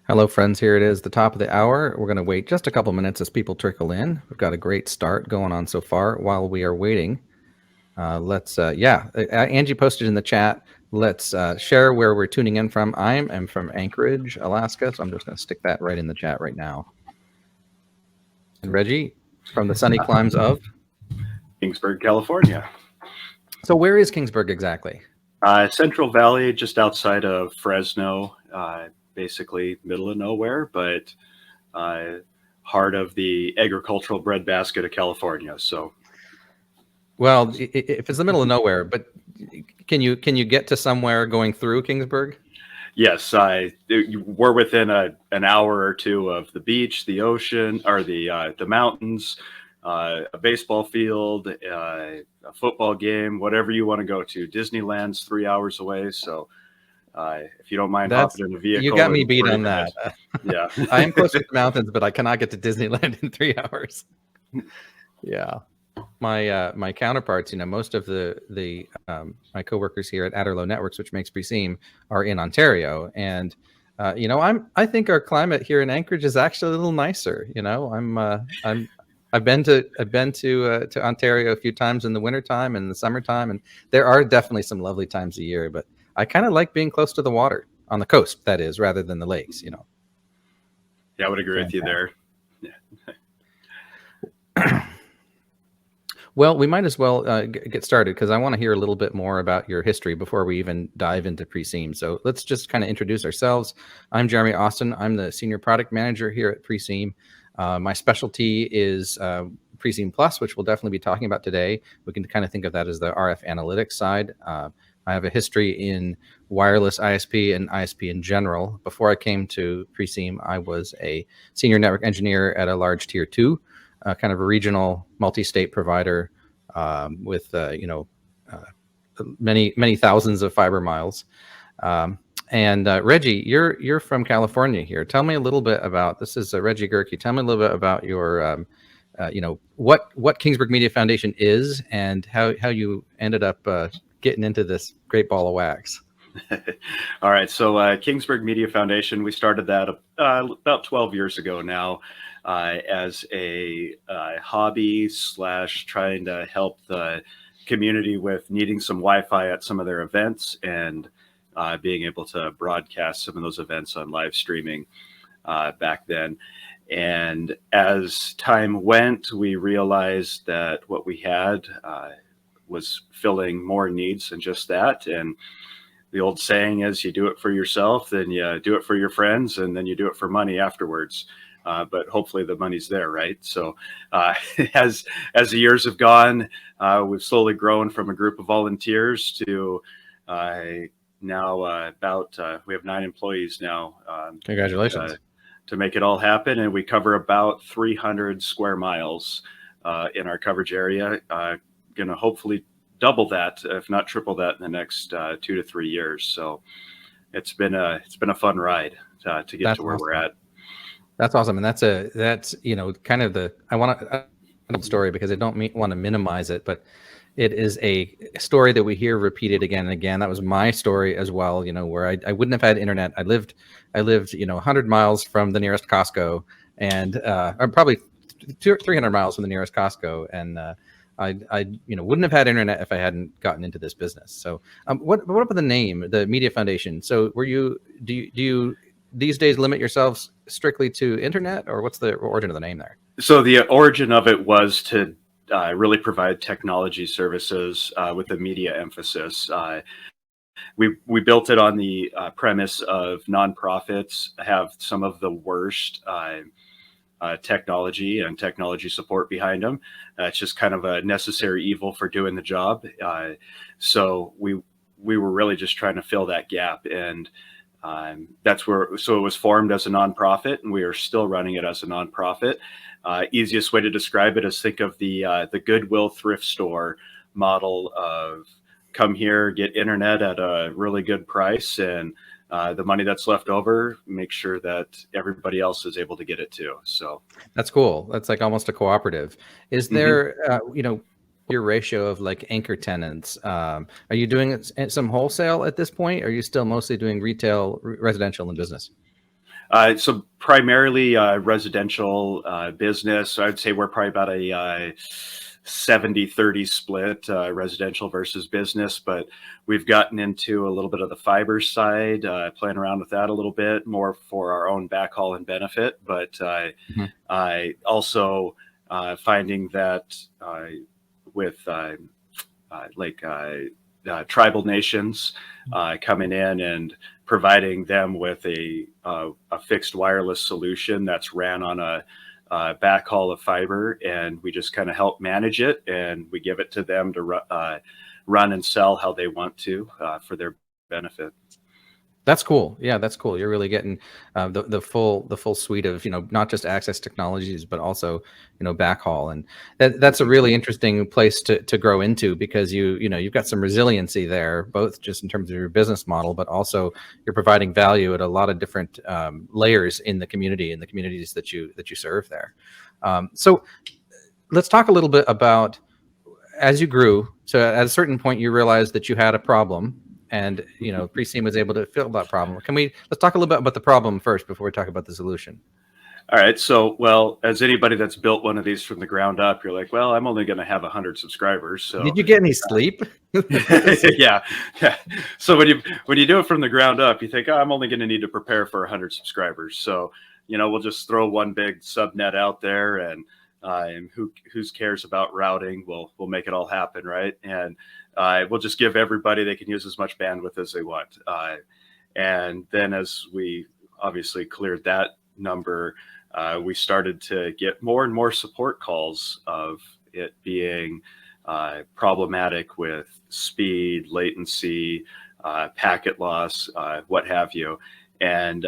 Hello, friends. Here it is, the top of the hour. We're going to wait just a couple minutes as people trickle in. We've got a great start going on so far. While we are waiting, Angie posted in the chat. Let's share where we're tuning in from. I am from Anchorage, Alaska, so I'm just going to stick that right in the chat right now. And Reggie, from the sunny climes of Kingsburg, California. So where is Kingsburg exactly? Central Valley, just outside of Fresno, basically middle of nowhere, but heart of the agricultural breadbasket of California. So, well, if it's the middle of nowhere, but can you get to somewhere going through Kingsburg? Yes, we're within an hour or two of the beach, the ocean, or the mountains, a baseball field, a football game, whatever you want to go to. Disneyland's 3 hours away, so if you don't mind hopping in a vehicle, you got me beat on that. Yeah, I am close to the mountains, but I cannot get to Disneyland in 3 hours. Yeah. My counterparts, most of the my coworkers here at Adderlow Networks, which makes Preseem, are in Ontario, and I think our climate here in Anchorage is actually a little nicer. I've been to Ontario a few times in the wintertime and the summertime, and there are definitely some lovely times a year. But I kind of like being close to the water on the coast, that is, rather than the lakes. Yeah, I would agree with you there. Yeah. Well, we might as well get started because I want to hear a little bit more about your history before we even dive into Preseem. So let's just kind of introduce ourselves. I'm Jeremy Austin. I'm the Senior Product Manager here at Preseem. My specialty is Preseem Plus, which we'll definitely be talking about today. We can kind of think of that as the RF analytics side. I have a history in wireless ISP and ISP in general. Before I came to Preseem, I was a senior network engineer at a large tier 2. Kind of a regional multi-state provider with many thousands of fiber miles. Reggie, you're from California here. Tell me a little bit about this. Is Reggie Gierke. Tell me a little bit about your what Kingsburg Media Foundation is and how you ended up getting into this great ball of wax. All right, so Kingsburg Media Foundation, we started that about 12 years ago now. As a hobby / trying to help the community with needing some Wi-Fi at some of their events and being able to broadcast some of those events on live streaming back then. And as time went, we realized that what we had was filling more needs than just that. And the old saying is, you do it for yourself, then you do it for your friends, and then you do it for money afterwards. But hopefully the money's there, right? So as the years have gone, we've slowly grown from a group of volunteers to now we have 9 employees now. Congratulations. To make it all happen. And we cover about 300 square miles in our coverage area. Going to hopefully double that, if not triple that, in the next 2 to 3 years. So it's been a fun ride to get to where we're at. That's awesome, and that's kind of the I want to story because I don't want to minimize it, but it is a story that we hear repeated again and again. That was my story as well. Where I wouldn't have had internet. I lived 100 miles from the nearest Costco, and I'm probably 300 miles from the nearest Costco, and I wouldn't have had internet if I hadn't gotten into this business. So what about the name, the Media Foundation? So do you these days limit yourselves strictly to internet, or what's the origin of the name there? So the origin of it was to really provide technology services with a media emphasis. We built it on the premise of nonprofits have some of the worst technology and technology support behind them. It's just kind of a necessary evil for doing the job. So we were really just trying to fill that gap, and that's where. So it was formed as a nonprofit, and we are still running it as a nonprofit. Easiest way to describe it is think of the Goodwill thrift store model of come here, get internet at a really good price, and the money that's left over, make sure that everybody else is able to get it too. So that's cool. That's like almost a cooperative. Is there, your ratio of like anchor tenants? Are you doing some wholesale at this point? Or are you still mostly doing retail, residential, and business? So primarily residential business. I'd say we're probably about a 70-30 split, residential versus business, but we've gotten into a little bit of the fiber side, playing around with that a little bit more for our own backhaul and benefit. But Mhm. I also finding that with tribal nations coming in and providing them with a fixed wireless solution that's ran on a backhaul of fiber, and we just kind of help manage it, and we give it to them to run and sell how they want to for their benefit. That's cool. Yeah, that's cool. You're really getting the full suite of, not just access technologies, but also, backhaul, and that's a really interesting place to grow into, because you've got some resiliency there, both just in terms of your business model, but also you're providing value at a lot of different layers in the community, in the communities that you serve there. So let's talk a little bit about, as you grew. So at a certain point, you realized that you had a problem, and Preseem was able to fill that problem. Let's talk a little bit about the problem first before we talk about the solution. All right. So, well, as anybody that's built one of these from the ground up, you're like, well, I'm only going to have 100 subscribers. So, Did you get any sleep? yeah, yeah. So when you do it from the ground up, you think, oh, I'm only going to need to prepare for 100 subscribers. So, we'll just throw one big subnet out there, and who cares about routing? We'll make it all happen, right? And we'll just give everybody, they can use as much bandwidth as they want. And then as we obviously cleared that number, we started to get more and more support calls of it being problematic with speed, latency, packet loss, what have you. And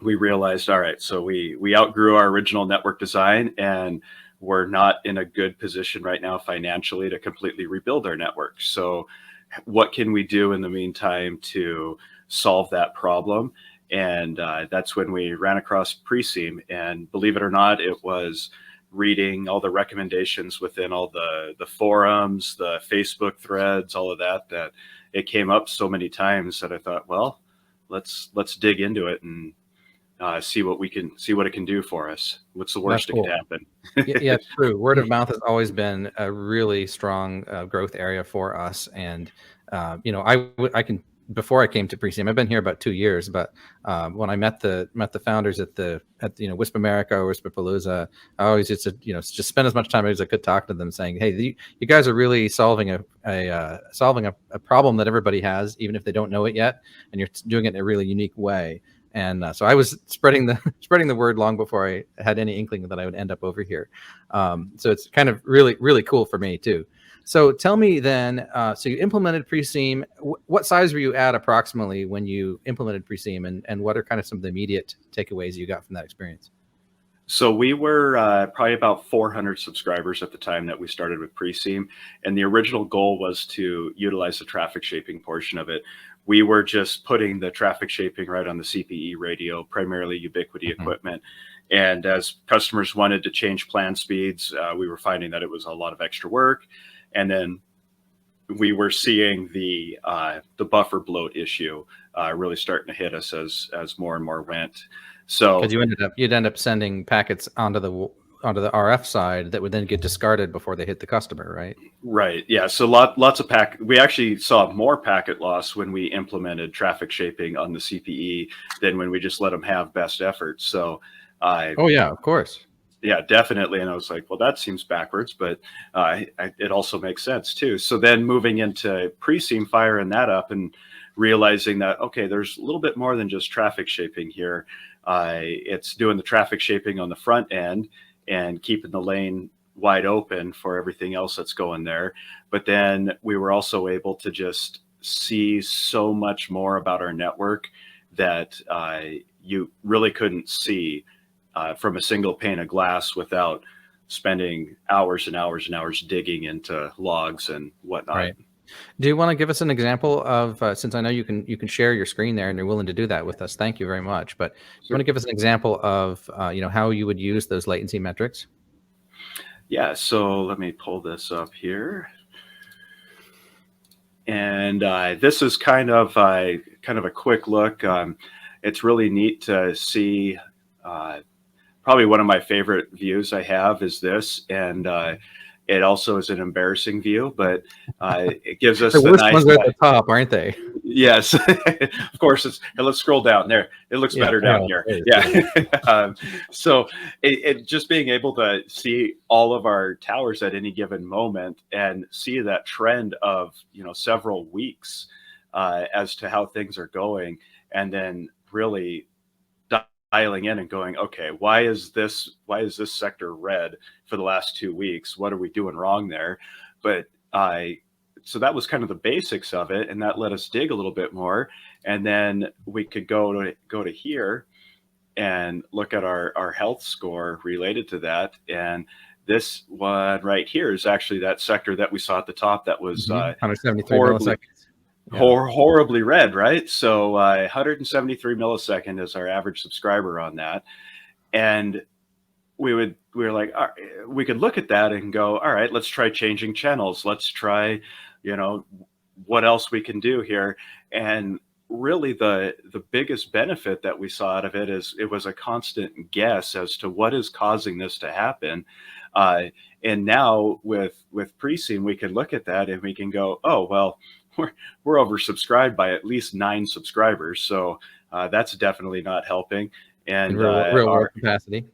we realized, all right, so we outgrew our original network design, and we're not in a good position right now financially to completely rebuild our network. So what can we do in the meantime to solve that problem? And that's when we ran across Preseem. And believe it or not, it was reading all the recommendations within all the forums, the Facebook threads, all of that it came up so many times that I thought, well, let's dig into it and see what it can do for us. What's the worst that could happen? Yeah, it's true. Word of mouth has always been a really strong growth area for us. And I can, before I came to Preseem, I've been here about 2 years, but when I met the founders at Wisp America or Wispapalooza, I always used to just spend as much time as I could talk to them, saying, hey, you guys are really solving a problem that everybody has, even if they don't know it yet, and you're doing it in a really unique way. And so I was spreading the word long before I had any inkling that I would end up over here. So it's kind of really, really cool for me too. So tell me then, so you implemented Preseem. What size were you at approximately when you implemented Preseem, and what are kind of some of the immediate takeaways you got from that experience? So we were probably about 400 subscribers at the time that we started with Preseem, and the original goal was to utilize the traffic shaping portion of it. We were just putting the traffic shaping right on the CPE radio, primarily Ubiquiti equipment. And as customers wanted to change plan speeds, we were finding that it was a lot of extra work. And then we were seeing the buffer bloat issue really starting to hit us as more and more went. So because you'd end up sending packets onto the RF side that would then get discarded before they hit the customer, right? Right. Yeah. So lots of we actually saw more packet loss when we implemented traffic shaping on the CPE than when we just let them have best effort. So oh yeah, of course. Yeah, definitely. And I was like, well, that seems backwards, but it also makes sense too. So then moving into Preseem, firing that up and realizing that, okay, there's a little bit more than just traffic shaping here. It's doing the traffic shaping on the front end and keeping the lane wide open for everything else that's going there. But then we were also able to just see so much more about our network that you really couldn't see from a single pane of glass without spending hours and hours and hours digging into logs and whatnot. Right. Do you want to give us an example of, since I know you can share your screen there and you're willing to do that with us, thank you very much. But you want to give us an example of, how you would use those latency metrics? Yeah. So let me pull this up here. And this is kind of a quick look. it's really neat to see. Probably one of my favorite views I have is this, and it also is an embarrassing view, but it gives us The the worst nice. ones are at the top, aren't they? Yes, of course. And let's scroll down there. It looks Yeah, better yeah, down here. it is, Yeah. So it just being able to see all of our towers at any given moment and see that trend of, several weeks as to how things are going, and then really dialing in and going, okay, why is this sector red for the last 2 weeks? What are we doing wrong there? But so that was kind of the basics of it, and that let us dig a little bit more, and then we could go to here and look at our health score related to that. And this one right here is actually that sector that we saw at the top that was 173 horribly milliseconds. Yeah. horribly red, right? So 173 millisecond is our average subscriber on that, and we were like, all right, we could look at that and go, all right, let's try changing channels. Let's try, what else we can do here. And really the biggest benefit that we saw out of it is it was a constant guess as to what is causing this to happen. And now with Preseem, we can look at that and we can go, oh, well, we're oversubscribed by at least 9 subscribers. So that's definitely not helping. And In real world capacity.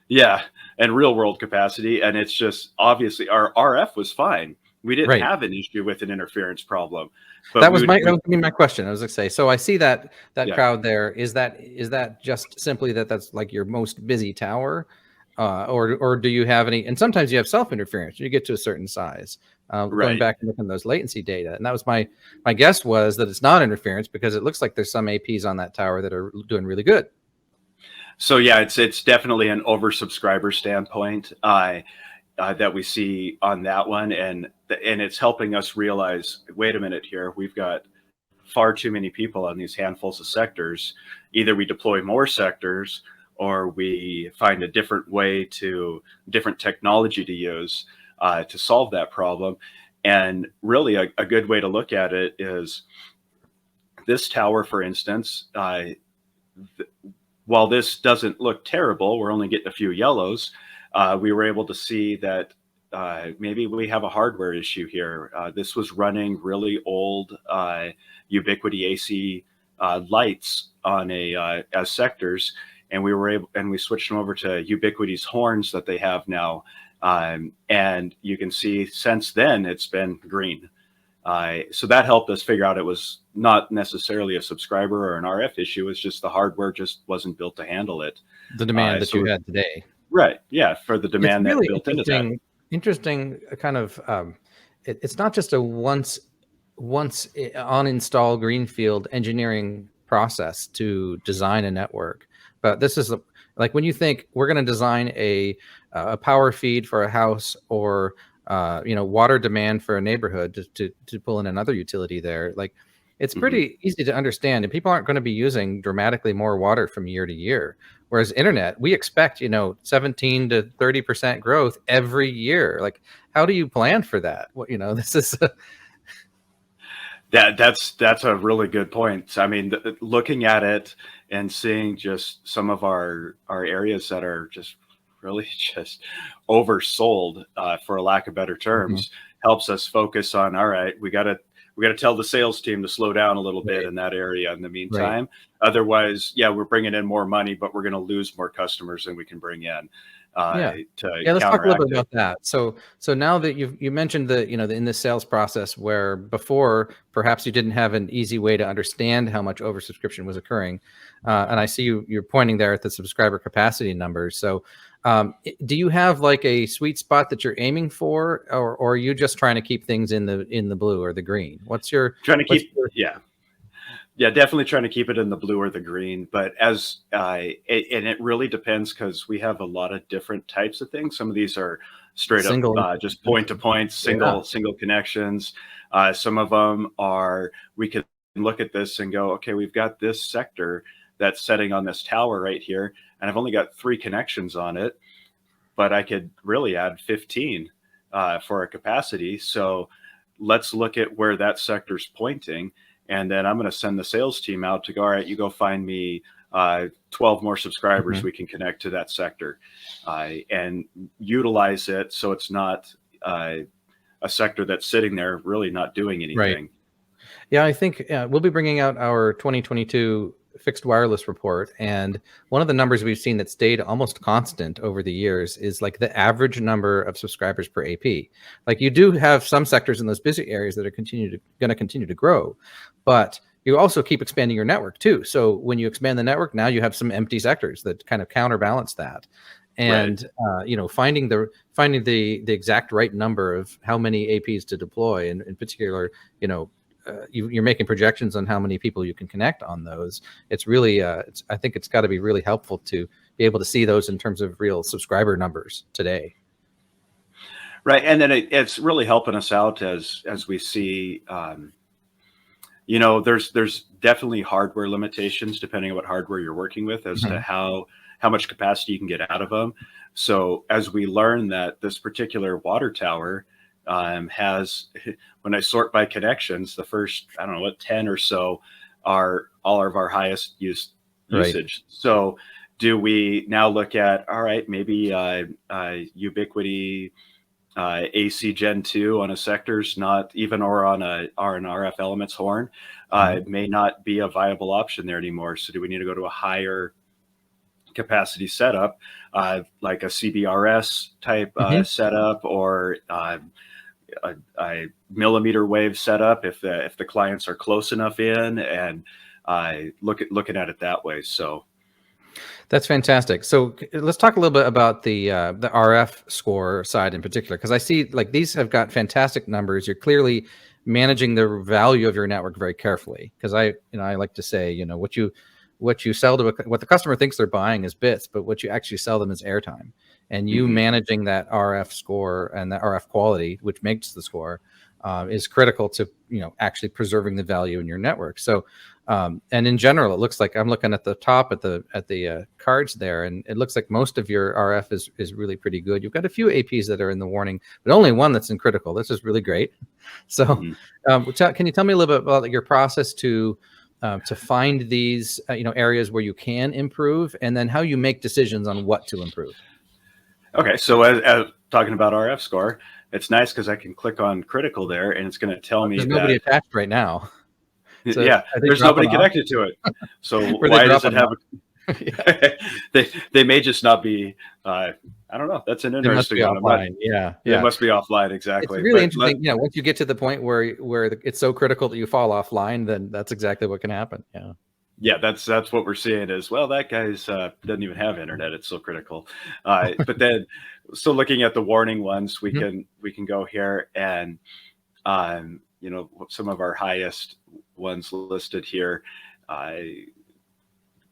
Yeah, and real world capacity. And it's just obviously our RF was fine. We didn't Right. have an issue with an interference problem. But That was my question. I was going to say, so I see that Yeah. crowd there. Is that just simply that's like your most busy tower? Or do you have any, and sometimes you have self interference, you get to a certain size, going Right. back and looking at those latency data. And that was my guess was that it's not interference because it looks like there's some APs on that tower that are doing really good. So yeah, it's definitely an oversubscriber standpoint that we see on that one, and it's helping us realize, wait a minute here, we've got far too many people on these handfuls of sectors. Either we deploy more sectors, or we find a different technology to use to solve that problem. And really, a good way to look at it is this tower, for instance. While this doesn't look terrible, we're only getting a few yellows. We were able to see that maybe we have a hardware issue here. This was running really old Ubiquiti AC lights on as sectors, and we switched them over to Ubiquiti's horns that they have now. And you can see since then it's been green. So that helped us figure out it was not necessarily a subscriber or an RF issue. It's just the hardware just wasn't built to handle it. The demand that you had today. Right. Yeah. For the demand It's really that built into that. Interesting kind of, it's not just a once on install greenfield engineering process to design a network, but this is like when you think we're going to design a power feed for a house, or water demand for a neighborhood to pull in another utility there. Like, it's pretty easy to understand, and people aren't going to be using dramatically more water from year to year. Whereas internet, we expect 17 to 30% growth every year. Like, how do you plan for that? This is that's a really good point. I mean, looking at it and seeing just some of our areas that are just really just oversold, for a lack of better terms, helps us focus on, all right, we got to tell the sales team to slow down a little bit in that area in the meantime. Right. Otherwise, yeah, we're bringing in more money, but we're going to lose more customers than we can bring in. Let's talk a little bit about that. So now that you mentioned in the sales process, where before perhaps you didn't have an easy way to understand how much oversubscription was occurring, and I see you're pointing there at the subscriber capacity numbers. So do you have like a sweet spot that you're aiming for, or are you just trying to keep things in the blue or the green? What's your trying to keep? Yeah, definitely trying to keep it in the blue or the green. But and it really depends, because we have a lot of different types of things. Some of these are straight up just point to point, single connections. Some of them are, we can look at this and go, okay, we've got this sector that's setting on this tower right here, and I've only got 3 connections on it, but I could really add 15 for a capacity. So let's look at where that sector's pointing and then I'm going to send the sales team out to go, all right, you go find me 12 more subscribers we can connect to that sector, and utilize it so it's not a sector that's sitting there really not doing anything. Right. Yeah, I think we'll be bringing out our 2022 fixed wireless report, and one of the numbers we've seen that stayed almost constant over the years is like the average number of subscribers per AP. Like, you do have some sectors in those busy areas that are going to continue to grow, but you also keep expanding your network too. So when you expand the network, now you have some empty sectors that kind of counterbalance that. And finding the exact right number of how many APs to deploy, and in particular, you're making projections on how many people you can connect on those. It's really, I think it's got to be really helpful to be able to see those in terms of real subscriber numbers today. Right, and then it's really helping us out as we see. There's definitely hardware limitations depending on what hardware you're working with as to how much capacity you can get out of them. So as we learn that this particular water tower has, when I sort by connections, the first, 10 or so are all of our highest usage. Right. So do we now look at, all right, maybe Ubiquity AC Gen 2 on a sector's not even, or on an RF Elements horn may not be a viable option there anymore. So do we need to go to a higher capacity setup, like a CBRS type setup, or a millimeter wave setup if the clients are close enough in, and looking at it that way. So that's fantastic. So let's talk a little bit about the RF score side in particular, because I see like these have got fantastic numbers. You're clearly managing the value of your network very carefully, because I like to say, what you sell to what the customer thinks they're buying is bits, but what you actually sell them is airtime. And you managing that RF score and that RF quality, which makes the score, is critical to actually preserving the value in your network. So, and in general, it looks like I'm looking at the top at the cards there, and it looks like most of your RF is really pretty good. You've got a few APs that are in the warning, but only one that's in critical. This is really great. So, can you tell me a little bit about your process to find these areas where you can improve, and then how you make decisions on what to improve? Okay, so as talking about RF score, it's nice because I can click on critical there, and it's going to tell me there's nobody attached right now. So yeah, there's nobody connected to it. So why does it have they may just not be. I don't know. That's an interesting one. Offline. Yeah. It must be offline. Exactly. It's really interesting. Once you get to the point where it's so critical that you fall offline, then that's exactly what can happen. Yeah. Yeah, that's what we're seeing is, well, that guy's doesn't even have internet. It's so critical. But then, so looking at the warning ones, we can go here and some of our highest ones listed here.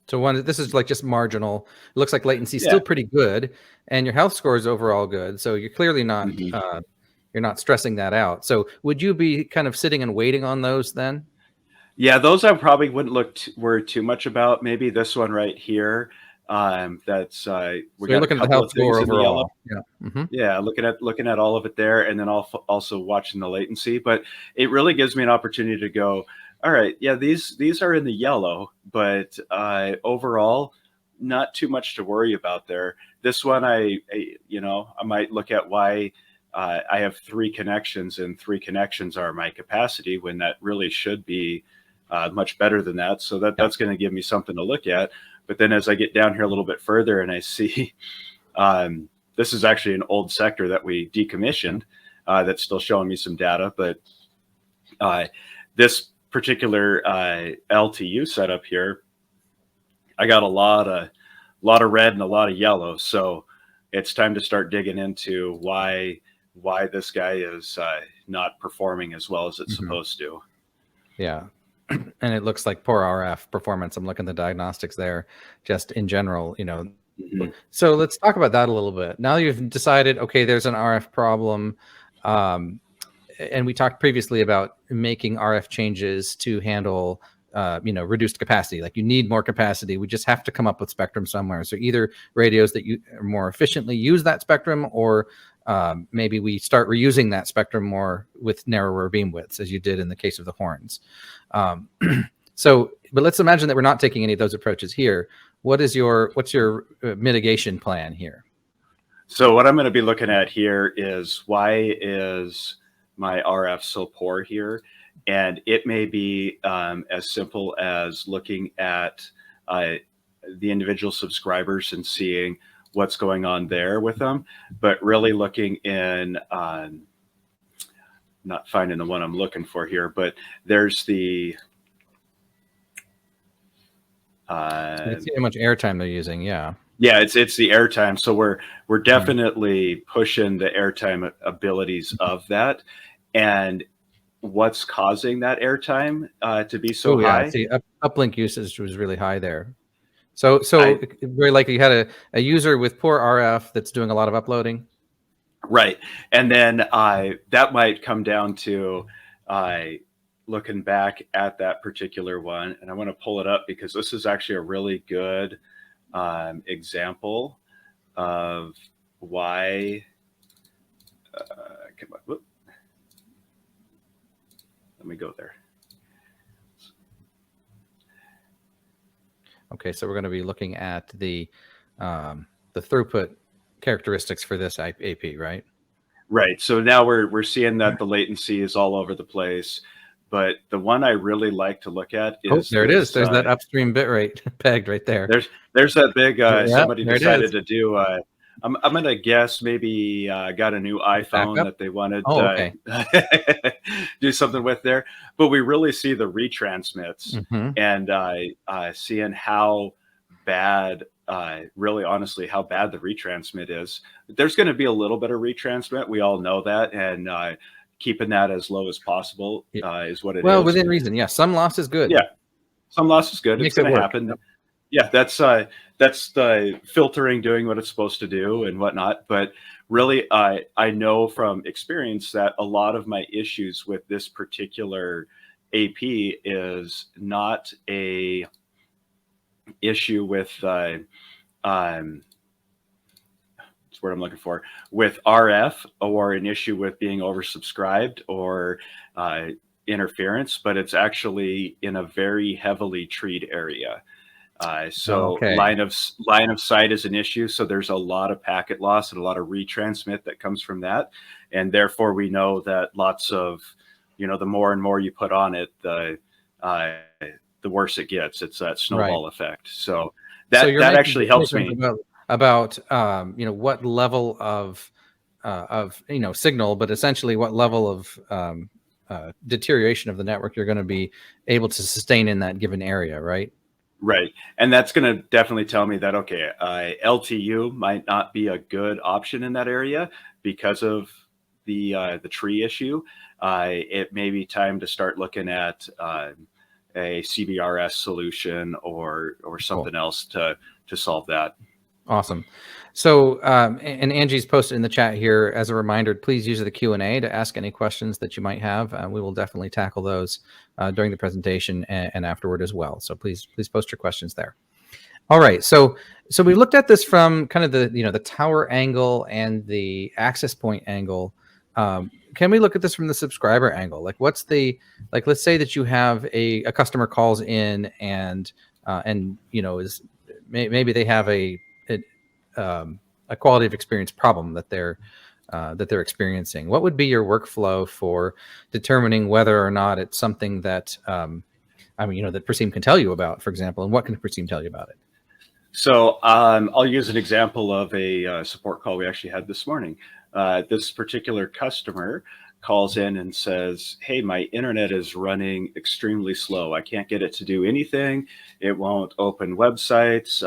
So this is like just marginal. It looks like latency is still pretty good, and your health score is overall good. So you're clearly not you're not stressing that out. So would you be kind of sitting and waiting on those then? Yeah, those I probably wouldn't worry too much about. Maybe this one right here. That's we're looking at the health score overall. Yeah, looking at all of it there, and then also watching the latency. But it really gives me an opportunity to go, all right, yeah, these are in the yellow, but overall, not too much to worry about there. This one, I might look at why I have 3 connections, and 3 connections are my capacity, when that really should be much better than that. So that's going to give me something to look at. But then as I get down here a little bit further, and I see this is actually an old sector that we decommissioned that's still showing me some data. But this particular LTU setup here, I got a lot of red and a lot of yellow. So it's time to start digging into why this guy is not performing as well as it's supposed to. Yeah. And it looks like poor RF performance. I'm looking at the diagnostics there, just in general, So let's talk about that a little bit. Now you've decided, okay, there's an RF problem. And we talked previously about making RF changes to handle, reduced capacity. Like, you need more capacity. We just have to come up with spectrum somewhere. So either radios that you more efficiently use that spectrum, or maybe we start reusing that spectrum more with narrower beam widths, as you did in the case of the horns. But let's imagine that we're not taking any of those approaches here. What's your mitigation plan here? So what I'm going to be looking at here is, why is my RF so poor here? And it may be as simple as looking at the individual subscribers and seeing what's going on there with them, but really looking in, not finding the one I'm looking for here, but there's the, you can see how much airtime they're using. Yeah. Yeah, it's the airtime. So we're definitely pushing the airtime abilities of that, and what's causing that airtime to be so high. See, uplink usage was really high there. So very likely you had a user with poor RF that's doing a lot of uploading. Right, and then that might come down to looking back at that particular one, and I want to pull it up because this is actually a really good example of why. Come on, whoop. Let me go there. Okay, so we're going to be looking at the throughput characteristics for this AP, right? Right. So now we're seeing that the latency is all over the place, but the one I really like to look at is there it is. There's that upstream bitrate pegged right there. There's that big somebody decided to do. I'm gonna guess maybe got a new iPhone that they wanted to do something with there, but we really see the retransmits and seeing how bad, really honestly, how bad the retransmit is. There's going to be a little bit of retransmit. We all know that, and keeping that as low as possible is what it is. Well, within reason, yeah. Some loss is good. Yeah, some loss is good. It's going to happen. Yep. Yeah, that's the filtering doing what it's supposed to do and whatnot. But really, I know from experience that a lot of my issues with this particular AP is not a issue with it's what I'm looking for, with RF, or an issue with being oversubscribed or interference, but it's actually in a very heavily treed area. Line of sight is an issue. So there's a lot of packet loss and a lot of retransmit that comes from that. And therefore we know that lots of, the more and more you put on it, the worse it gets. It's that snowball effect. So that actually helps me about what level of signal, but essentially what level of deterioration of the network you're going to be able to sustain in that given area, right? Right. And that's going to definitely tell me that, okay, LTU might not be a good option in that area because of the tree issue. It may be time to start looking at a CBRS solution or something else to solve that. Awesome. So, and Angie's posted in the chat here as a reminder, please use the Q&A to ask any questions that you might have. We will definitely tackle those during the presentation and afterward as well. So please post your questions there. All right. So we looked at this from kind of the tower angle and the access point angle. Can we look at this from the subscriber angle? Like let's say that you have a customer calls in and maybe they have a quality of experience problem that they're experiencing. What would be your workflow for determining whether or not it's something that that Preseem can tell you about, for example, and what can Preseem tell you about it? So I'll use an example of a support call we actually had this morning. This particular customer calls in and says, hey, my internet is running extremely slow. I can't get it to do anything. It won't open websites,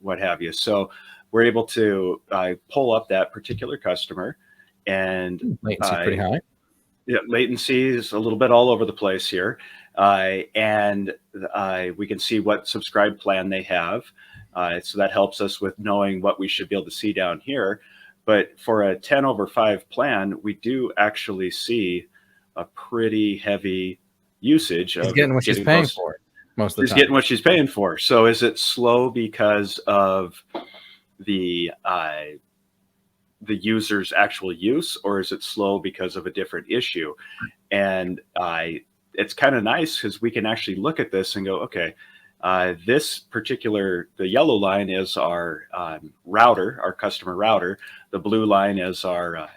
what have you. So we're able to pull up that particular customer, and latency pretty high. Yeah, latency is a little bit all over the place here. And we can see what subscribe plan they have. So that helps us with knowing what we should be able to see down here. But for a 10/5 plan, we do actually see a pretty heavy usage. She's getting what she's paying for most of the time. She's getting what she's paying for. So is it slow because of the the user's actual use, or is it slow because of a different issue? And it's kind of nice because we can actually look at this and go, okay, this particular, the yellow line is our router, our customer router. The blue line is our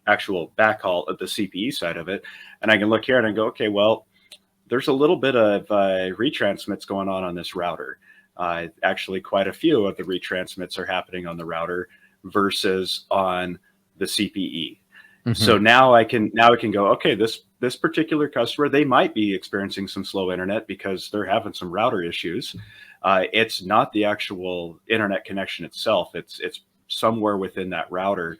actual backhaul of the CPE side of it. And I can look here and I go, okay, well, there's a little bit of retransmits going on this router. Actually, quite a few of the retransmits are happening on the router versus on the CPE. Mm-hmm. So now I can go, okay, this particular customer, they might be experiencing some slow internet because they're having some router issues. It's not the actual internet connection itself. It's somewhere within that router.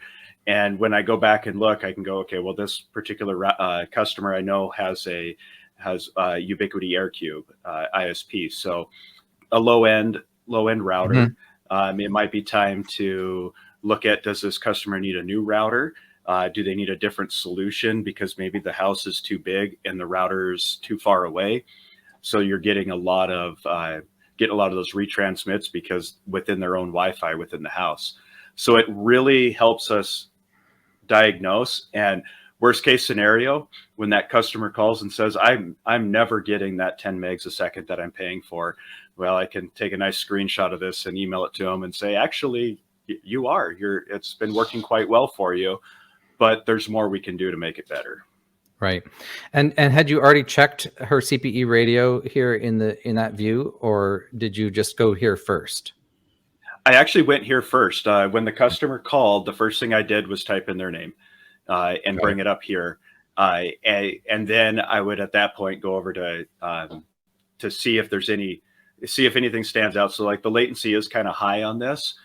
And when I go back and look, I can go, okay, well, this particular customer I know has Ubiquiti AirCube ISP. So a low end router. Mm-hmm. It might be time to look at, does this customer need a new router? Do they need a different solution because maybe the house is too big and the router's too far away? So you're getting a lot of those retransmits because within their own Wi-Fi within the house. So it really helps us diagnose. And worst case scenario, when that customer calls and says, I'm never getting that 10 megs a second that I'm paying for, well, I can take a nice screenshot of this and email it to them and say, actually, it's been working quite well for you, but there's more we can do to make it better. Right. And had you already checked her CPE radio here in that view, or did you just go here first? I actually went here first. When the customer called, the first thing I did was type in their name and bring it up here. And then I would at that point go over to see if anything stands out. So like the latency is kind of high on this,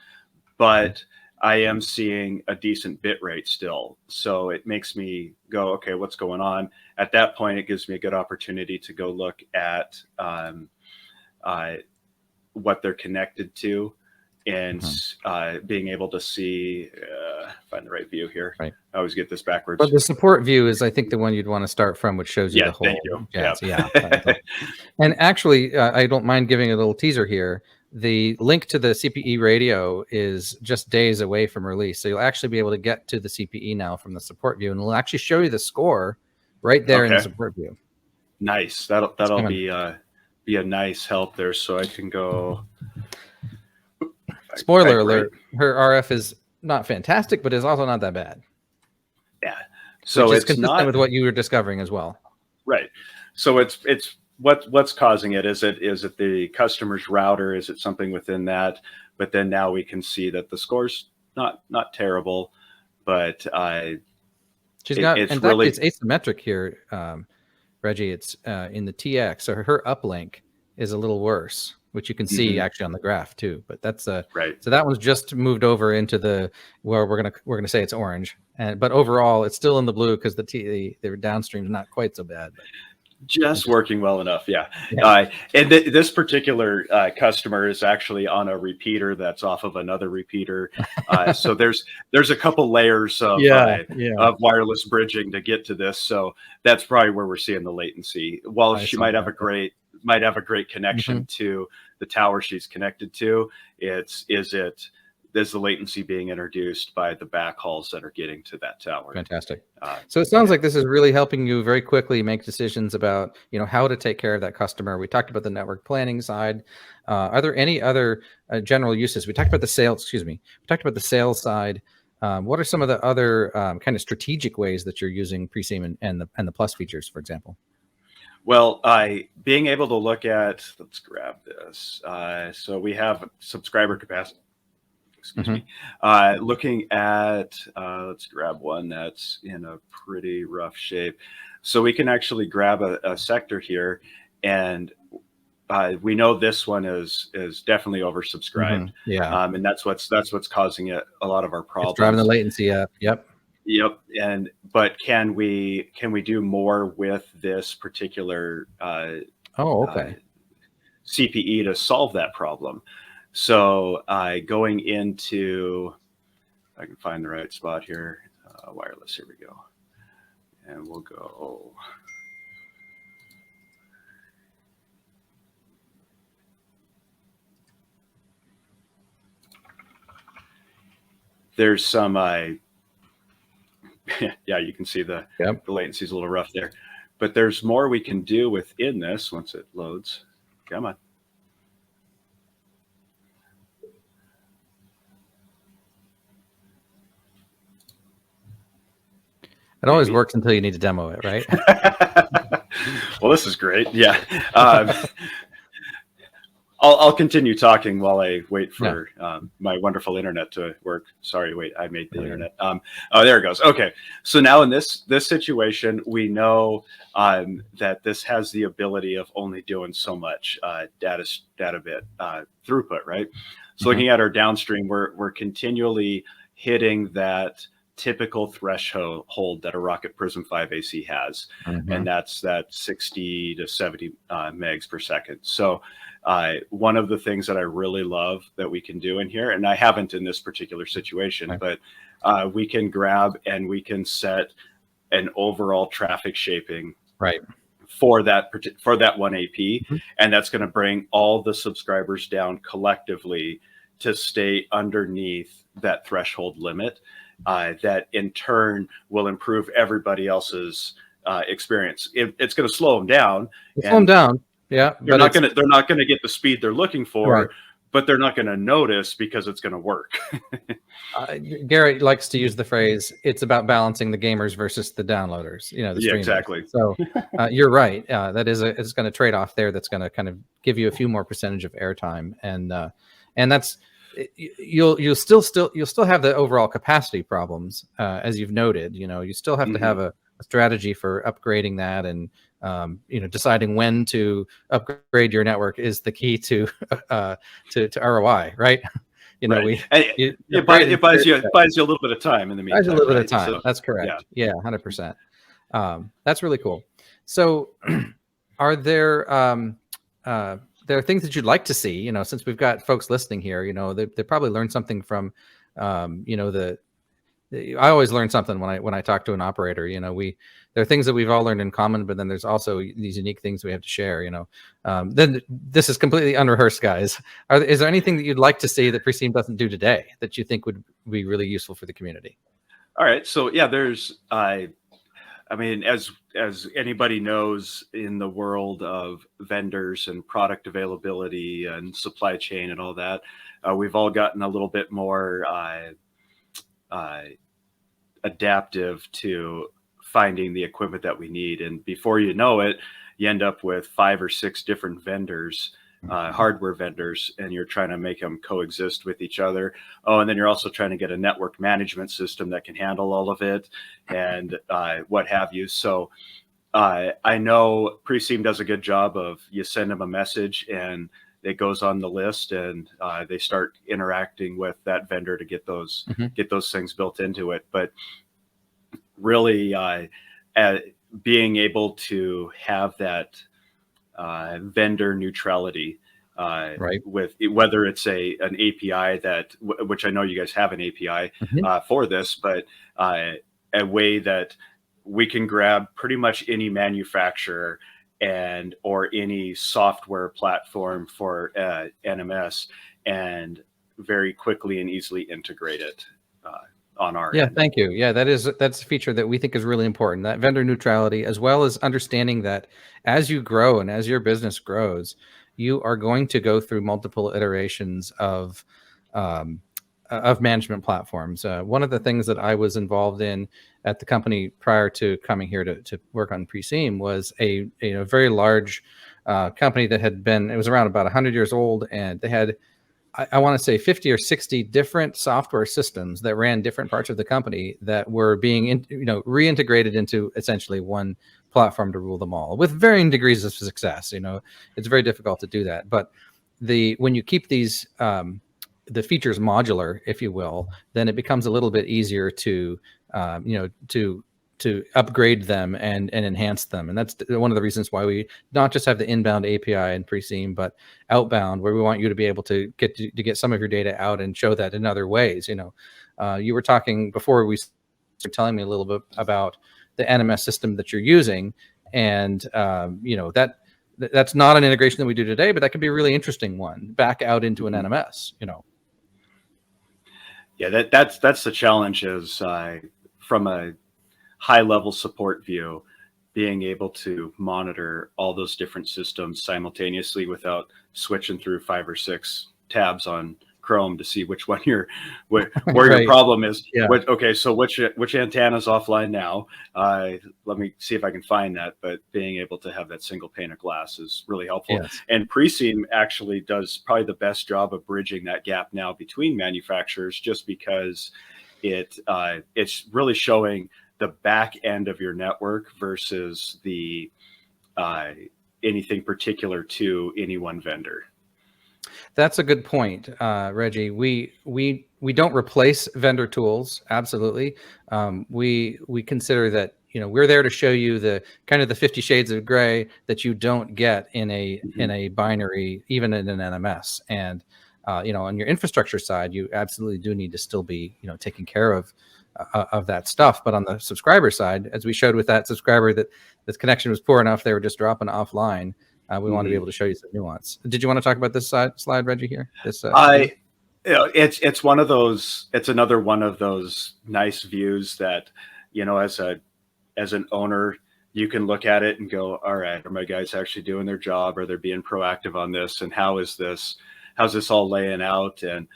but I am seeing a decent bit rate still. So it makes me go, okay, what's going on? At that point, it gives me a good opportunity to go look at what they're connected to and being able to see, find the right view here. Right. I always get this backwards. But the support view is, I think, the one you'd want to start from, which shows you the whole. Thank you. Jazz. Yeah. And actually, I don't mind giving a little teaser here. The link to the CPE radio is just days away from release. So you'll actually be able to get to the CPE now from the support view, and it'll actually show you the score right there in the support view. Nice. That'll be a nice help there. So I can go. Spoiler alert, her RF is not fantastic, but is also not that bad. Yeah. So it's consistent with what you were discovering as well. Right. So it's what's causing it? Is it the customer's router? Is it something within that? But then now we can see that the score's not terrible, but she's got, in fact, it's asymmetric here, Reggie. It's in the TX, so her uplink is a little worse, which you can see actually on the graph too. But that's right. So that one's just moved over into the where we're gonna say it's orange, but overall it's still in the blue because the downstream is not quite so bad. Just working well enough, yeah. And this particular customer is actually on a repeater that's off of another repeater. So there's a couple layers of wireless bridging to get to this. So that's probably where we're seeing the latency. While she might have a great connection to the tower she's connected to, is the latency being introduced by the backhauls that are getting to that tower. Fantastic. So it sounds like this is really helping you very quickly make decisions about, how to take care of that customer. We talked about the network planning side. Are there any other general uses? We talked about the sales, We talked about the sales side. What are some of the other kind of strategic ways that you're using Preseem and the Plus features, for example? Well, being able to look at, let's grab this. So we have subscriber capacity. Excuse me. Looking at, let's grab one that's in a pretty rough shape. So we can actually grab a sector here, and we know this one is definitely oversubscribed. And that's what's causing it a lot of our problems. It's driving the latency up. Yep. But can we do more with this particular CPE to solve that problem? So going into, if I can find the right spot here, wireless, here we go. And we'll go. there's some, yeah, you can see the latency is a little rough there, but there's more we can do within this once it loads. Come on. It always works until you need to demo it, right? Well, this is great. Yeah. I'll continue talking while I wait for my wonderful internet to work. Sorry, wait, I made the internet. Oh, there it goes. Okay. So now in this situation, we know that this has the ability of only doing so much data bit throughput, right? So looking at our downstream, we're continually hitting that typical threshold that a Rocket Prism 5 AC has, and that's that 60 to 70 megs per second. So one of the things that I really love that we can do in here, and I haven't in this particular situation, but we can grab and we can set an overall traffic shaping for that one AP, and that's going to bring all the subscribers down collectively to stay underneath that threshold limit. That in turn will improve everybody else's experience. It's going to slow them down. Yeah, they're not going to get the speed they're looking for, but they're not going to notice because it's going to work. Garrett likes to use the phrase, "It's about balancing the gamers versus the downloaders." You know, the streamers. Exactly. So you're right. It's going to trade off there. That's going to kind of give you a few more percentage of airtime, and that's. You'll still have the overall capacity problems, as you've noted. You know, you still have to have a strategy for upgrading that, and deciding when to upgrade your network is the key to ROI, right? You know, it buys you a little bit of time in the meantime. A little bit of time. So, that's correct. Yeah, 100%. That's really cool. So, are there are things that you'd like to see, you know, since we've got folks listening here, you know, they probably learned something from, I always learn something when I talk to an operator. You know, there are things that we've all learned in common, but then there's also these unique things we have to share, you know. Then this is completely unrehearsed, guys. Is there anything that you'd like to see that Preseem doesn't do today that you think would be really useful for the community? All right. So yeah, there's, I mean, as anybody knows, in the world of vendors and product availability and supply chain and all that, we've all gotten a little bit more adaptive to finding the equipment that we need. And before you know it, you end up with 5 or 6 different vendors, hardware vendors, and you're trying to make them coexist with each other. Oh, and then you're also trying to get a network management system that can handle all of it and what have you. So I know Preseem does a good job of, you send them a message and it goes on the list, and they start interacting with that vendor to get those things built into it. But really being able to have that vendor neutrality, with whether it's an API which I know you guys have an API for this, but a way that we can grab pretty much any manufacturer or any software platform for NMS and very quickly and easily integrate it on our end. Thank you. Yeah, that's a feature that we think is really important, that vendor neutrality, as well as understanding that as you grow and as your business grows, you are going to go through multiple iterations of management platforms. One of the things that I was involved in at the company prior to coming here to work on Preseem was a very large company that it was around about 100 years old, and they had, I want to say 50 or 60 different software systems that ran different parts of the company that were being reintegrated into essentially one platform to rule them all, with varying degrees of success. You know, it's very difficult to do that. But when you keep these the features modular, if you will, then it becomes a little bit easier to upgrade them and enhance them. And that's one of the reasons why we not just have the inbound API and Preseem, but outbound, where we want you to be able to get some of your data out and show that in other ways. You know, you were talking before we started telling me a little bit about the NMS system that you're using, and that's not an integration that we do today, but that could be a really interesting one back out into an NMS. You know. Yeah, that's the challenge is from a high level support view, being able to monitor all those different systems simultaneously without switching through 5 or 6 tabs on Chrome to see which one where your Right. problem is. Yeah. Okay, so which antenna's offline now? Let me see if I can find that. But being able to have that single pane of glass is really helpful. Yes. And Preseem actually does probably the best job of bridging that gap now between manufacturers, just because it's really showing the back end of your network versus the uh, anything particular to any one vendor. That's a good point, Reggie. We don't replace vendor tools. Absolutely, we consider that we're there to show you the kind of the 50 shades of gray that you don't get in a binary, even in an NMS. And on your infrastructure side, you absolutely do need to still be taking care of that stuff. But on the subscriber side, as we showed with that subscriber, that this connection was poor enough they were just dropping offline. We want to be able to show you some nuance. Did you want to talk about this slide, Reggie? Here, this. It's one of those. It's another one of those nice views that as an owner, you can look at it and go, all right, are my guys actually doing their job? Are they being proactive on this? And how's this all laying out? And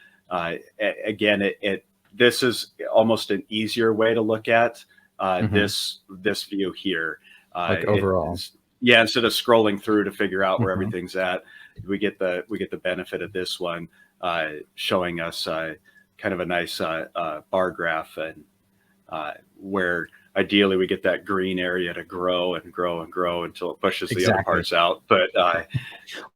again, this is almost an easier way to look at this view here. Like overall. Instead of scrolling through to figure out where everything's at, we get the benefit of this one showing us kind of a nice bar graph, and where ideally we get that green area to grow and grow and grow until it pushes the other parts out. But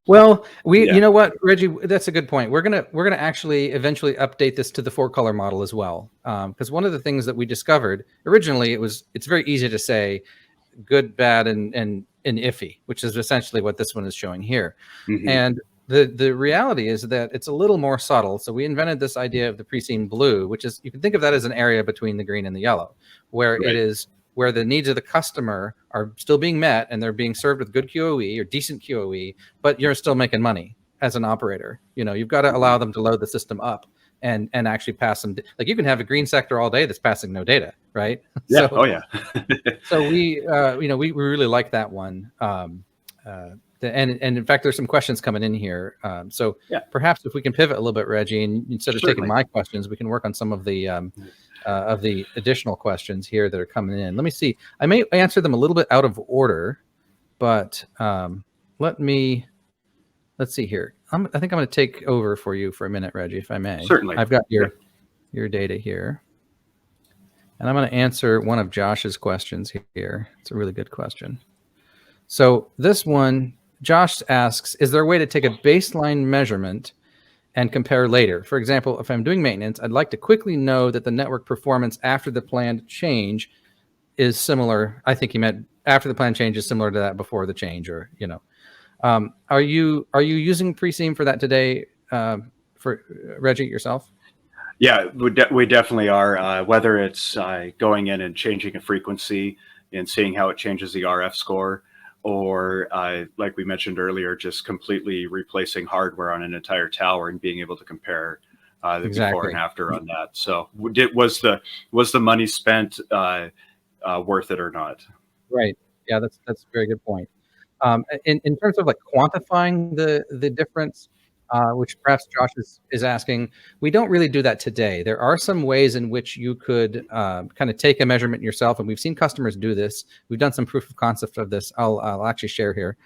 well, you know what, Reggie, that's a good point. We're gonna actually eventually update this to the 4-color model as well, because one of the things that we discovered originally, it's very easy to say good, bad, and iffy, which is essentially what this one is showing here. And the reality is that it's a little more subtle. So we invented this idea of the Preseem blue, which is, you can think of that as an area between the green and the yellow, where it is where the needs of the customer are still being met and they're being served with good QoE or decent QoE, but you're still making money as an operator. You've got to allow them to load the system up and actually pass them. Like, you can have a green sector all day that's passing no data, right? Yeah. So we we really like that one. And in fact, there's some questions coming in here. So perhaps if we can pivot a little bit, Reggie, and instead of taking my questions, we can work on some of the additional questions here that are coming in. Let me see. I may answer them a little bit out of order, but let's see here. I think I'm going to take over for you for a minute, Reggie, if I may. Certainly. I've got your data here, and I'm going to answer one of Josh's questions here. It's a really good question. So this one, Josh asks, is there a way to take a baseline measurement and compare later? For example, if I'm doing maintenance, I'd like to quickly know that the network performance after the planned change is similar. I think he meant after the planned change is similar to that before the change, or are you using Preseem for that today, for Reggie, yourself? Yeah, we definitely are. Whether it's going in and changing a frequency and seeing how it changes the RF score, or like we mentioned earlier, just completely replacing hardware on an entire tower and being able to compare the before and after on that. So was the money spent worth it or not? Right. Yeah, that's a very good point. In terms of like quantifying the difference, which perhaps Josh is asking, we don't really do that today. There are some ways in which you could kind of take a measurement yourself, and we've seen customers do this. We've done some proof of concept of this. I'll actually share here.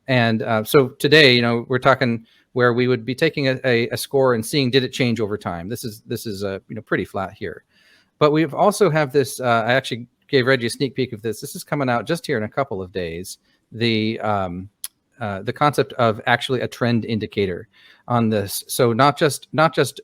And so today, we're talking where we would be taking a score and seeing, did it change over time? This is pretty flat here. But we've also have this. I actually gave Reggie a sneak peek of this. This is coming out just here in a couple of days. The concept of actually a trend indicator on this. So not just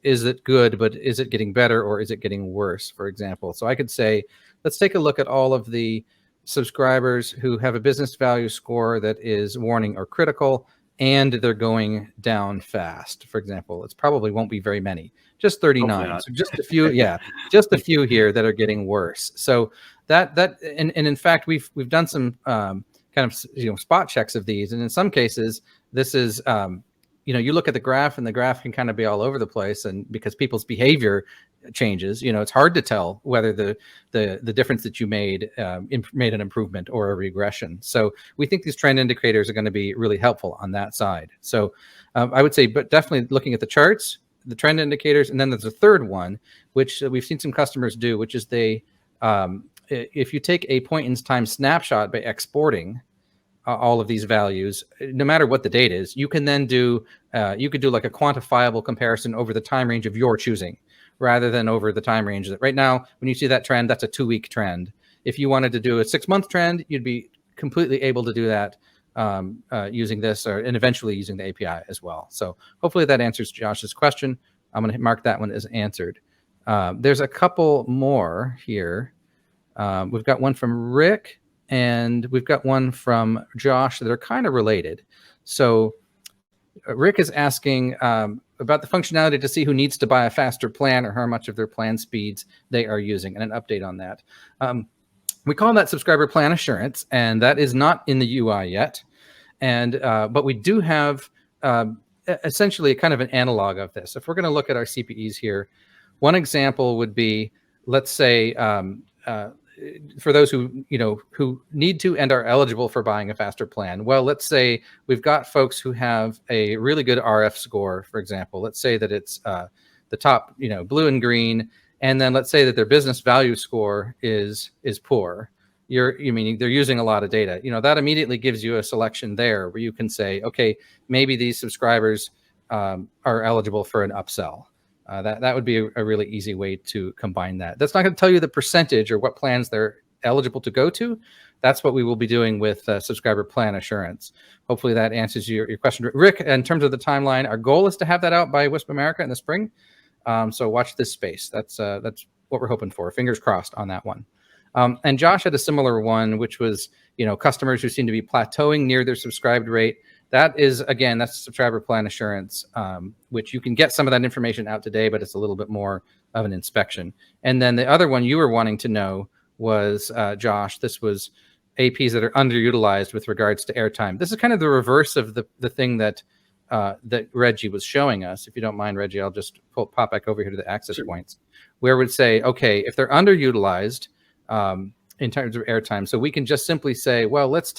is it good, but is it getting better or is it getting worse, for example? So I could say, let's take a look at all of the subscribers who have a business value score that is warning or critical, and they're going down fast, for example. It's probably won't be very many, just 39. So just a few, just a few here that are getting worse. So that and in fact, we've done some kind of spot checks of these, and in some cases, this is you look at the graph, and the graph can kind of be all over the place, and because people's behavior changes, it's hard to tell whether the difference that you made made an improvement or a regression. So we think these trend indicators are going to be really helpful on that side. So I would say, but definitely looking at the charts, the trend indicators, and then there's a third one, which we've seen some customers do, which is if you take a point in time snapshot by exporting all of these values, no matter what the date is, you can then you could do like a quantifiable comparison over the time range of your choosing, rather than over the time range that right now, when you see that trend, that's a 2-week trend. If you wanted to do a 6-month trend, you'd be completely able to do that using this, and eventually using the API as well. So hopefully that answers Josh's question. I'm going to mark that one as answered. There's a couple more here. We've got one from Rick, and we've got one from Josh that are kind of related. So Rick is asking about the functionality to see who needs to buy a faster plan or how much of their plan speeds they are using, and an update on that. We call that subscriber plan assurance, and that is not in the UI yet. And but we do have essentially kind of an analog of this. If we're going to look at our CPEs here, one example would be, let's say, for those who need to and are eligible for buying a faster plan. Well, let's say we've got folks who have a really good RF score, for example. Let's say that it's the top, blue and green, and then let's say that their business value score is poor. Meaning they're using a lot of data. That immediately gives you a selection there where you can say, okay, maybe these subscribers are eligible for an upsell. That would be a really easy way to combine that. That's not going to tell you the percentage or what plans they're eligible to go to. That's what we will be doing with subscriber plan assurance. Hopefully that answers your question. Rick, in terms of the timeline, our goal is to have that out by WISP America in the spring. So watch this space. That's what we're hoping for. Fingers crossed on that one. And Josh had a similar one, which was, customers who seem to be plateauing near their subscribed rate. That is, again, that's subscriber plan assurance, which you can get some of that information out today, but it's a little bit more of an inspection. And then the other one you were wanting to know was, Josh, this was APs that are underutilized with regards to airtime. This is kind of the reverse of the thing that Reggie was showing us. If you don't mind, Reggie, I'll just pop back over here to the access points, where it would say, okay, if they're underutilized in terms of airtime, so we can just simply say, well, let's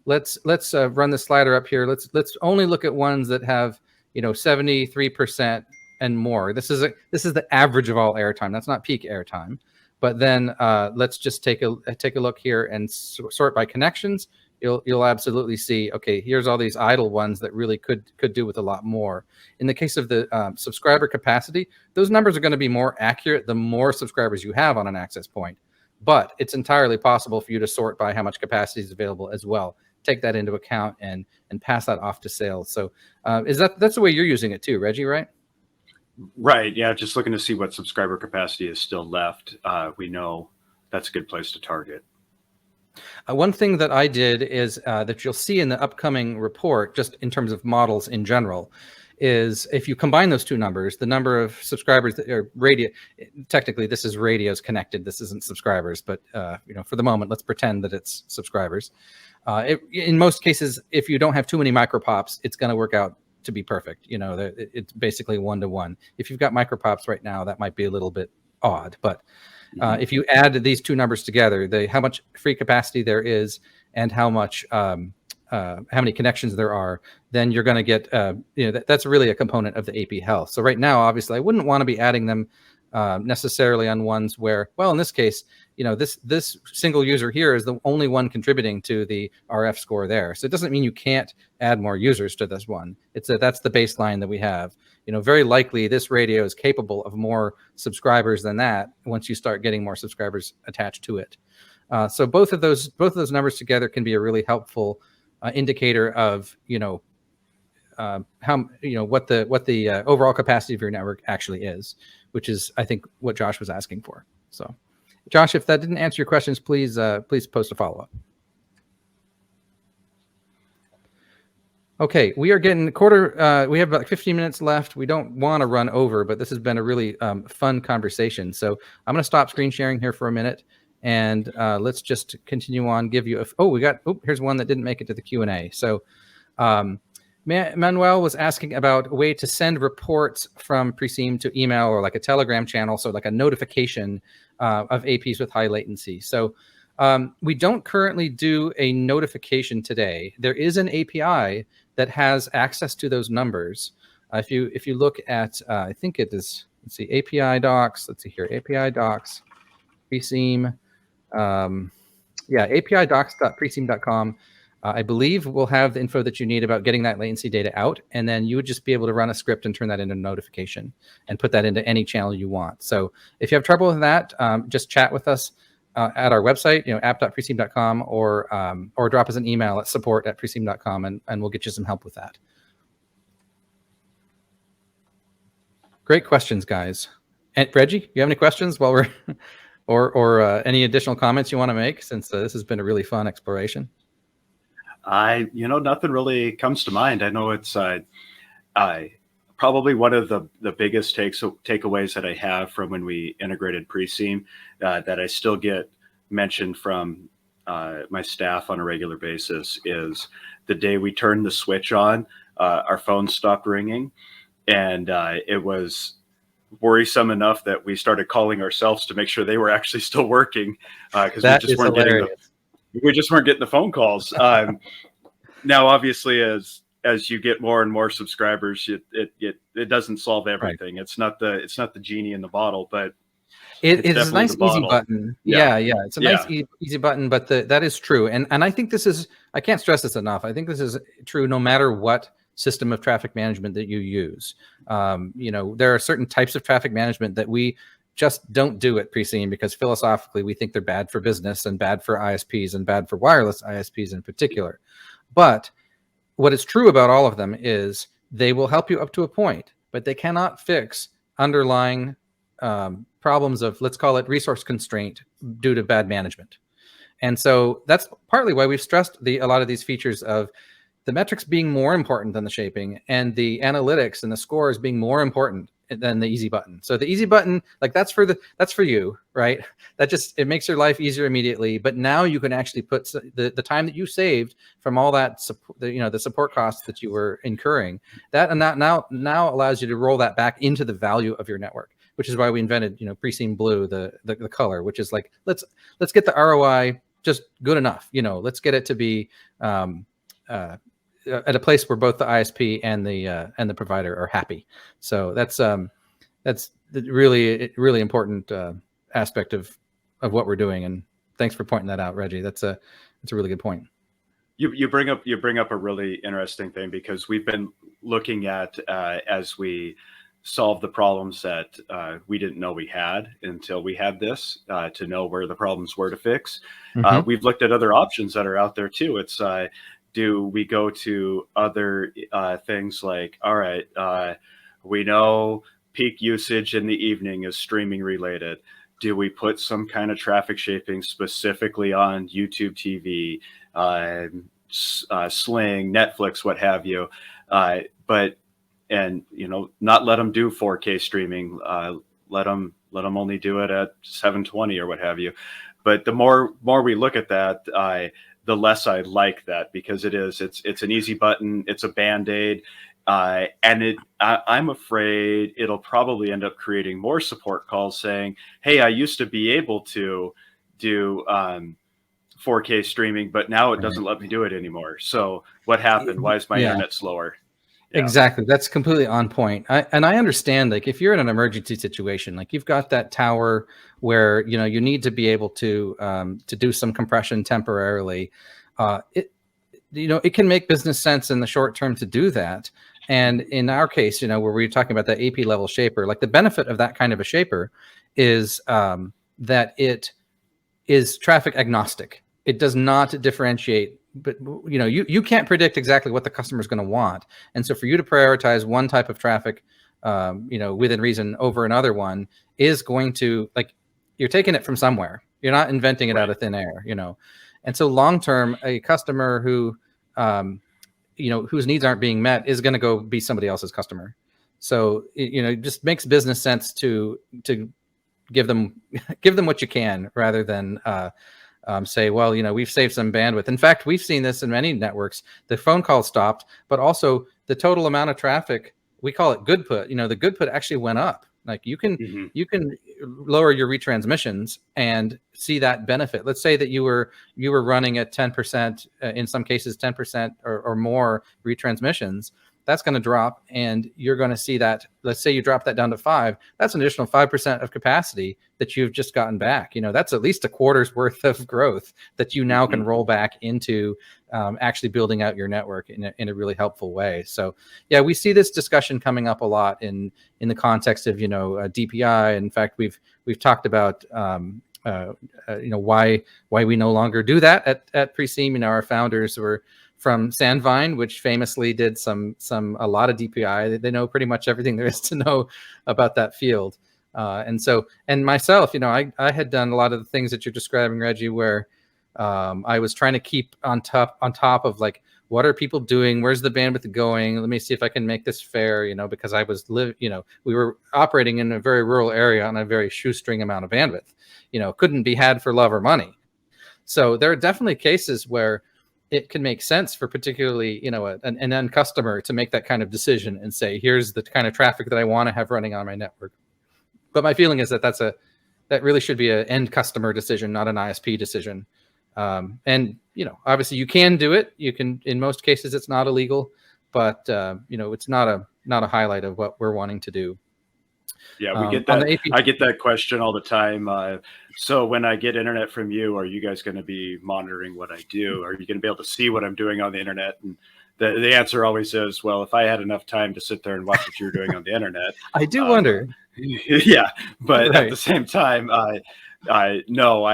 run the slider up here. Let's only look at ones that have 73% and more. This is the average of all airtime. That's not peak airtime. But then let's just take a look here and sort by connections. You'll absolutely see, okay, here's all these idle ones that really could do with a lot more. In the case of the subscriber capacity, those numbers are going to be more accurate the more subscribers you have on an access point. But it's entirely possible for you to sort by how much capacity is available as well. Take that into account and pass that off to sales. So that's the way you're using it too, Reggie, right? Right. Yeah. Just looking to see what subscriber capacity is still left. We know that's a good place to target. One thing that I did is that you'll see in the upcoming report, just in terms of models in general, is if you combine those two numbers, the number of subscribers that are radio, technically this is radios connected, this isn't subscribers, but for the moment, let's pretend that it's subscribers. In most cases, if you don't have too many micropops, it's going to work out to be perfect. It's basically 1-to-1. If you've got micropops right now, that might be a little bit odd, but if you add these two numbers together, how much free capacity there is and how many connections there are, then you're going to get, that's really a component of the AP health. So right now, obviously, I wouldn't want to be adding them necessarily on ones where, well, in this case, this single user here is the only one contributing to the RF score there. So it doesn't mean you can't add more users to this one. That's the baseline that we have. Very likely this radio is capable of more subscribers than that once you start getting more subscribers attached to it. So both of those numbers together can be a really helpful indicator of what the overall capacity of your network actually is, which is, I think, what Josh was asking for. So, Josh, if that didn't answer your questions, please post a follow-up. Okay, we are getting we have about 15 minutes left. We don't want to run over, but this has been a really fun conversation. So I'm going to stop screen sharing here for a minute, and let's just continue on. Here's one that didn't make it to the Q&A. So Manuel was asking about a way to send reports from Preseem to email or like a Telegram channel, so like a notification of APs with high latency. So we don't currently do a notification today. There is an API that has access to those numbers. If you look at, I think it is, let's see, API docs. Let's see here, API docs, Preseem. Yeah, apidocs.preseem.com. I believe we'll have the info that you need about getting that latency data out, and then you would just be able to run a script and turn that into a notification and put that into any channel you want. So if you have trouble with that, just chat with us at our website, app.preseem.com, or drop us an email at support@preseem.com, and we'll get you some help with that. Great questions, guys. And Reggie, you have any questions while we're or any additional comments you want to make, since this has been a really fun exploration? Nothing really comes to mind. I know it's probably one of the biggest takeaways that I have from when we integrated Preseem that I still get mentioned from my staff on a regular basis is the day we turned the switch on, our phone stopped ringing, and it was worrisome enough that we started calling ourselves to make sure they were actually still working, because we just weren't getting the phone calls. Now, obviously, as you get more and more subscribers, it doesn't solve everything. Right. It's not the genie in the bottle, but it's a nice easy button. Yeah. It's a nice easy button, but that is true. And I think this is, I can't stress this enough. I think this is true no matter what system of traffic management that you use. There are certain types of traffic management that we just don't do at Preseem because philosophically we think they're bad for business and bad for ISPs and bad for wireless ISPs in particular. But what is true about all of them is they will help you up to a point, but they cannot fix underlying problems of, let's call it, resource constraint due to bad management. And so that's partly why we've stressed a lot of these features of the metrics being more important than the shaping, and the analytics and the scores being more important than the easy button. So the easy button, like that's for you, right? It makes your life easier immediately. But now you can actually put the time that you saved from all that, the support costs that you were incurring, that now allows you to roll that back into the value of your network, which is why we invented, Preseem Blue, the color, which is like, let's get the ROI just good enough. Let's get it to be at a place where both the ISP and the provider are happy. So that's really important aspect of what we're doing. And thanks for pointing that out, Reggie. That's a really good point. You bring up a really interesting thing, because we've been looking at as we solve the problems that we didn't know we had until we had this to know where the problems were to fix. Mm-hmm. We've looked at other options that are out there too. It's do we go to other things like, all right, we know peak usage in the evening is streaming related. Do we put some kind of traffic shaping specifically on YouTube TV, Sling, Netflix, what have you? But not let them do 4K streaming. Let them only do it at 720 or what have you. But the more we look at that, the less I like that, because it's an easy button, it's a Band-Aid, and I'm afraid it'll probably end up creating more support calls saying, hey, I used to be able to do 4K streaming, but now it doesn't let me do it anymore. So what happened? Why is my internet slower? Yeah. Exactly. That's completely on point. I understand, like, if you're in an emergency situation, like you've got that tower where, you need to be able to do some compression temporarily. It can make business sense in the short term to do that. And in our case, where we're talking about that AP level shaper, like the benefit of that kind of a shaper is that it is traffic agnostic. It does not differentiate, but you can't predict exactly what the customer is going to want. And so for you to prioritize one type of traffic, within reason over another one is going to, like, you're taking it from somewhere. You're not inventing it out of thin air, And so long-term, a customer who, whose needs aren't being met is going to go be somebody else's customer. So, it just makes business sense to give them what you can, rather than, say, well, we've saved some bandwidth. In fact, we've seen this in many networks. The phone call stopped, but also the total amount of traffic, we call it good put. The good put actually went up. Like you can lower your retransmissions and see that benefit. Let's say that you were running at 10%, in some cases 10% or more retransmissions. That's going to drop, and you're going to see that. Let's say you drop that down to 5. That's an additional 5% of capacity that you've just gotten back. That's at least a quarter's worth of growth that you now can roll back into actually building out your network in a really helpful way. So yeah, we see this discussion coming up a lot in the context of DPI. In fact, we've talked about why we no longer do that at Preseem. Our founders were from Sandvine, which famously did a lot of DPI. They know pretty much everything there is to know about that field. And myself, I had done a lot of the things that you're describing, Reggie, where I was trying to keep on top of like, what are people doing? Where's the bandwidth going? Let me see if I can make this fair, because I was we were operating in a very rural area on a very shoestring amount of bandwidth, couldn't be had for love or money. So there are definitely cases where it can make sense for particularly, an end customer to make that kind of decision and say, here's the kind of traffic that I want to have running on my network. But my feeling is that that really should be an end customer decision, not an ISP decision. And obviously you can do it. You can, in most cases, it's not illegal, but it's not a highlight of what we're wanting to do. Yeah, we get that. I get that question all the time. So when I get internet from you, are you guys going to be monitoring what I do? Are you going to be able to see what I'm doing on the internet? And the answer always is, well, if I had enough time to sit there and watch what you're doing on the internet. I do wonder. Yeah, but at the same time, no,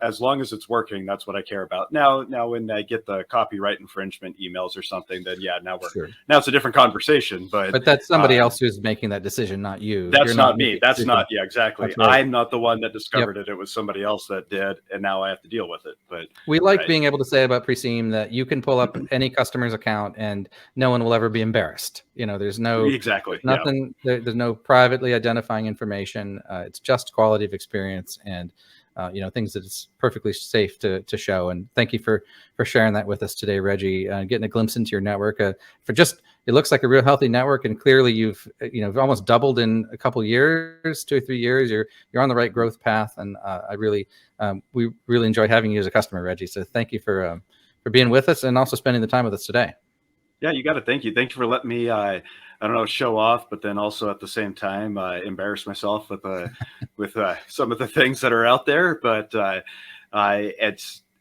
as long as it's working, that's what I care about. Now when I get the copyright infringement emails or something, then yeah, now it's a different conversation. But that's somebody else who's making that decision, not you. That's not me. That's not. Yeah, exactly. Right. I'm not the one that discovered it. It was somebody else that did, and now I have to deal with it. But we like being able to say about Preseem that you can pull up any customer's account and no one will ever be embarrassed. There's no nothing. Yeah. There's no privately identifying information. It's just quality of experience and things that it's perfectly safe to show. And thank you for sharing that with us today, Reggie. Getting a glimpse into your network. It looks like a real healthy network, and clearly you've almost doubled in a couple years, 2 or 3 years. You're on the right growth path, and we really enjoy having you as a customer, Reggie. So thank you for being with us and also spending the time with us today. Yeah, you got it. Thank you. Thank you for letting me, show off, but then also at the same time, embarrass myself with some of the things that are out there. But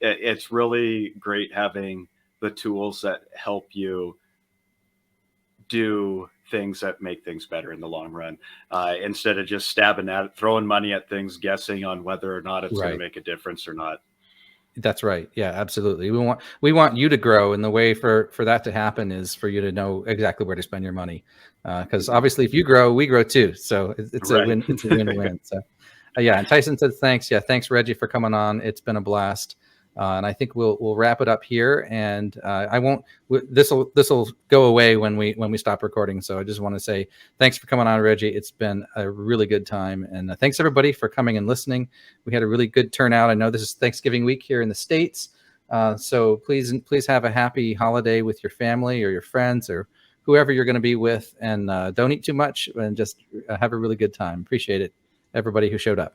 it's really great having the tools that help you do things that make things better in the long run, instead of just stabbing at it, throwing money at things, guessing on whether or not it's going to make a difference or not. That's right. Yeah, absolutely. We want you to grow, and the way for that to happen is for you to know exactly where to spend your money. Because obviously, if you grow, we grow too. So it's a win. It's a win-win. So, yeah. And Tyson said thanks. Yeah, thanks, Reggie, for coming on. It's been a blast. And I think we'll wrap it up here. And I won't. This will go away when we stop recording. So I just want to say thanks for coming on, Reggie. It's been a really good time, and thanks everybody for coming and listening. We had a really good turnout. I know this is Thanksgiving week here in the States, so please have a happy holiday with your family or your friends or whoever you're going to be with, and don't eat too much and just have a really good time. Appreciate it, everybody who showed up.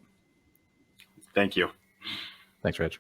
Thank you. Thanks, Reg.